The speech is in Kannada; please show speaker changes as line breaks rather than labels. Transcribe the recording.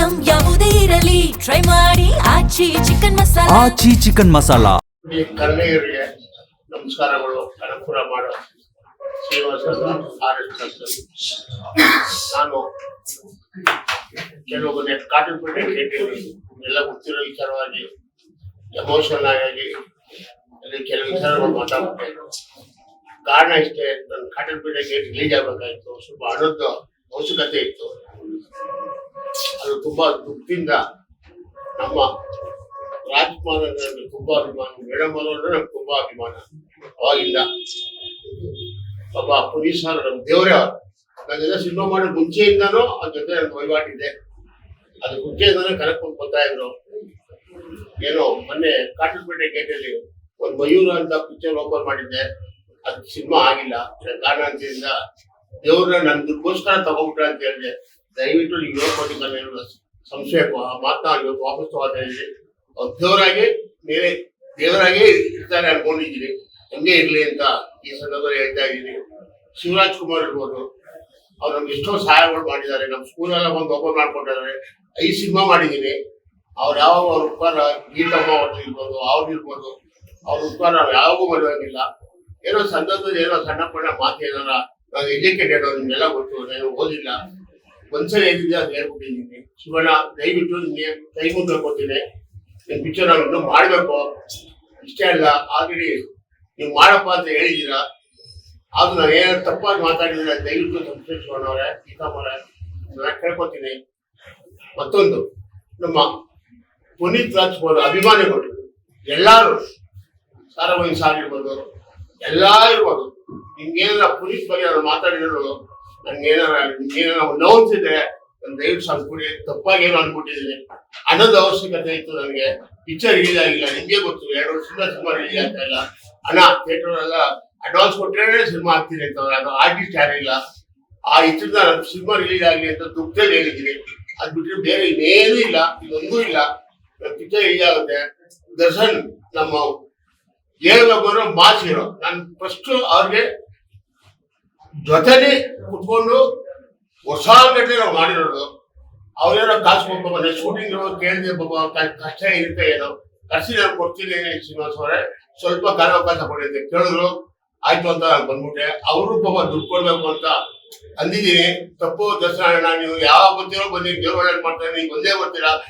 ಐಟಂ ಯಾವುದೇ ಇರಲಿ ಟ್ರೈ ಮಾಡಿ ಆಚಿ ಚಿಕನ್ ಮಸಾಲಾ.
ಆಚಿ ಚಿಕನ್ ಮಸಾಲಾ.
ಕನ್ನಡಿಗರಿಗೆ ನಮಸ್ಕಾರಗಳು. ಕನಕಪುರ ಮಾಡೋ ಶ್ರೀನಿವಾಸದ ನಾನು ಕೆಲವು ಕಾಟನ್ಪೇಟೆ ಕೇಳಿದ್ದೀನಿ. ಎಲ್ಲ ಗೊತ್ತಿರೋ ವಿಚಾರವಾಗಿ ಎಮೋಷನಲ್ ಆಗಿ ಅಲ್ಲಿ ಕೆಲವು ವಿಚಾರಗಳು ಮಾತಾಡ್ಬಿಟ್ಟೆ. ಕಾರಣ ಇಷ್ಟೇ, ನನ್ನ ಕಾಟನ್ಪೇಟೆ ಗೇಟ್ ರಿಲೀಸ್ ಆಗಬೇಕಾಗಿತ್ತು. ಸ್ವಲ್ಪ ಹಣದ ಅವಶ್ಯಕತೆ ಇತ್ತು. ಅದು ತುಂಬಾ ದುಃಖದಿಂದ ನಮ್ಮ ರಾಜ್ಕುಮಾರ್ ಅಂದ್ರೆ ನನಗೆ ತುಂಬಾ ಅಭಿಮಾನ, ಮೇಡಮ್ ಅವರು ಅಂದ್ರೆ ನನಗೆ ತುಂಬಾ ಅಭಿಮಾನ. ಅವಾಗಿಂದ ಒಬ್ಬ ಪೊಲೀಸ್ ಅವರು ನಮ್ಮ ದೇವರೇ ಅವರು. ನನ್ನ ಜೊತೆ ಸಿನಿಮಾ ಮಾಡೋ ಮುಂಚೆಯಿಂದಾನು ಅದ್ರ ಜೊತೆ ನನ್ನ ವಹಿವಾಟಿದೆ. ಅದು ಮುಂಚೆಯಿಂದಾನೇ ಕನಕಪುರ ಬರ್ತಾ ಇದ್ರು. ಏನೋ ಮೊನ್ನೆ ಕಾಟನ್ಪೇಟೆ ಗೇಟಲ್ಲಿ ಒಂದು ಮಯೂರ ಅಂತ ಪಿಕ್ಚರ್ ಓಪನ್ ಮಾಡಿದ್ದೆ. ಅದು ಸಿನಿಮಾ ಆಗಿಲ್ಲ ಕಾರಣದಿಂದ. ದೇವ್ರನ್ನ ನನ್ನ ದುಡ್ಗೋಸ್ಕರ ತಗೊಂಡ್ಬಿಟ್ರೆ ಅಂತ ಹೇಳಿದೆ. ದಯವಿಟ್ಟು ನೀವು ಹೇಳ್ಕೊಟ್ಟಿದ್ದ ಸಂಶಯ ಮಾತನ್ನ ಇವತ್ತು ವಾಪಸ್ ತಗೋತಾ ಇದ್ದೀನಿ. ದೇವರಾಗಿ ಬೇರೆ ದೇವರಾಗಿ ಇರ್ತಾರೆ ಅನ್ಕೊಂಡಿದ್ದೀನಿ. ಹಂಗೆ ಇರ್ಲಿ ಅಂತ ಈ ಸಂದರ್ಭದಲ್ಲಿ ಹೇಳ್ತಾ ಇದ್ದೀನಿ. ಶಿವರಾಜ್ ಕುಮಾರ್ ಇರ್ಬೋದು, ಅವ್ರು ನಮ್ಗೆ ಎಷ್ಟೋ ಸಹಾಯಗಳು ಮಾಡಿದ್ದಾರೆ. ನಮ್ಮ ಸ್ಕೂಲೆಲ್ಲ ಬಂದು ಓಪನ್ ಮಾಡ್ಕೊಂಡಿದ್ದಾರೆ. 5 ಸಿನಿಮಾ ಮಾಡಿದ್ದೀನಿ. ಅವ್ರು ಯಾವಾಗ ಅವ್ರ ಉಪಕಾರ ಗೀತಮ್ಮ ಅವ್ರದ್ದು ಇರ್ಬೋದು, ಅವ್ರು ಇರ್ಬೋದು, ಅವ್ರ ಉಪಕಾರ ನಾವು ಯಾವಾಗೂ ಮರೆಯೋಂಗಿಲ್ಲ. ಏನೋ ಸಂದರ್ಭದಲ್ಲಿ ಏನೋ ಸಣ್ಣ ಪಣ್ಣ ಮಾತು ಏನಾರ, ನಾನು ಎಜುಕೇಟೆಡ್, ನಿಮ್ಗೆಲ್ಲ ಗೊತ್ತು, ನಾನು ಓದಿಲ್ಲ. ಒಂದ್ಸಲ ಏನಿದೆ ಅದು ಹೇಳ್ಬಿಟ್ಟಿದ್ದೀನಿ. ಶಿವಣ್ಣ ದಯವಿಟ್ಟು ನಿಮಗೆ ಕೈ ಮುದ್ದು ಕೊಡ್ತೀನಿ. ನಿಮ್ಮ ಪಿಕ್ಚರ್ ನಾವು ಇನ್ನೂ ಮಾಡಬೇಕು. ಇಷ್ಟೇ ಅಲ್ಲ, ಆಲ್ರೆಡಿ ನೀವು ಮಾಡಪ್ಪ ಅಂತ ಹೇಳಿದ್ದೀರಾ. ಅದು ನಾನು ಏನಾದ್ರು ತಪ್ಪಾಗಿ ಮಾತಾಡಿದ್ರೆ ದಯವಿಟ್ಟು ಸಂಸ್ಕರಿಸೋಣವ್ರೆ, ಗೀತಾಮವ್ರೆ, ನಾನು ಕೇಳ್ಕೊತೀನಿ. ಮತ್ತೊಂದು, ನಮ್ಮ ಪುನೀತ್ ರಾಜ್ಕುಮಾರ್ ಅಭಿಮಾನಿಗಳು ಎಲ್ಲರೂ, ಸಾರವಹಿಸಿ ಆಗಿರ್ಬೋದು, ಎಲ್ಲ ಇರ್ಬೋದು, ನಿಮ್ಗೇನಾರ ಪುನೀತ್ ಬಗ್ಗೆ ನಾನು ಮಾತಾಡಿದ್ರು, ನನ್ಗೇನಾರ ನೋವಿಸಿದ್ರೆ ನನ್ನ ದಯವಿಟ್ಟು ಸಂಸ್ಕೃತಿ ತಪ್ಪಾಗಿ ಏನೋ ಅನ್ಬಿಟ್ಟಿದ್ದೀನಿ. ಹಣದ ಅವಶ್ಯಕತೆ ಇತ್ತು ನನಗೆ. ಪಿಕ್ಚರ್ ರಿಲೀಸ್ ಆಗಿಲ್ಲ, ನಿಮ್ಗೆ ಗೊತ್ತು. 2 ವರ್ಷದಿಂದ ಸಿನಿಮಾ ರಿಲೀಸ್ ಆಗ್ತಾ ಇಲ್ಲ. ಹಣ ಥಿಯೇಟರ್ ಎಲ್ಲ ಅಡ್ವಾನ್ಸ್ ಕೊಟ್ಟರೆ ಸಿನಿಮಾ ಆಗ್ತೀನಿ ಅಂತವ್ರೆ. ಅದು ಆರ್ಟಿಸ್ಟ್ ಯಾರಿಲ್ಲ. ಆ ಇಷ್ಟದಿಂದ ಸಿನಿಮಾ ರಿಲೀಸ್ ಆಗಲಿ ಅಂತ ದುಃಖದಲ್ಲಿ ಹೇಳಿದ್ದೀನಿ. ಅದ್ ಬಿಟ್ಟರೆ ಬೇರೆ ಇನ್ನೇನೂ ಇಲ್ಲ, ಇದೊಂದೂ ಇಲ್ಲ. ಪಿಕ್ಚರ್ ರಿಲೀಸ್ ಆಗುತ್ತೆ. ದರ್ಶನ್ ನಮ್ಮ ಹೇಳ್ಬೇಕು ಮಾಸ್ ಹೀರೋ. ನಾನು ಫಸ್ಟ್ ಅವ್ರಿಗೆ ಜೊತೆಲಿ ಕುತ್ಕೊಂಡು ಹೊಸ ಗಟ್ಟೆ ನಾವು ಮಾಡಿರೋದು. ಅವ್ರೇನೋ ಕಾಸು ಬಂದ ಶೂಟಿಂಗ್ ಕೇಳಿದೆ, ಕಷ್ಟ ಇರುತ್ತೆ ಏನೋ, ಕರ್ಸಿ ನಾನು ಕೊಡ್ತೀನಿ ಶ್ರೀನಿವಾಸ್ ಅವರೇ, ಸ್ವಲ್ಪ ಕಾಲಾವಕಾಶ ಕೊಡಿದ್ದೆ ಕೇಳಿದ್ರು. ಆಯ್ತು ಅಂತ ನಾನು ಬಂದ್ಬಿಟ್ಟೆ. ಅವರು ಪಾಪ ದುಡ್ಡು ಕೊಡ್ಬೇಕು ಅಂತ ಅಂದಿದ್ದೀನಿ. ತಪ್ಪು ದರ್ಶನ, ನೀವು ಯಾವಾಗ ಬರ್ತೀರೋ ಬನ್ನಿ, ದೇವ್ರ ಒಳ್ಳೇದು ಮಾಡ್ತಾರೆ, ನೀವು ಒಂದೇ ಬರ್ತೀರಾ.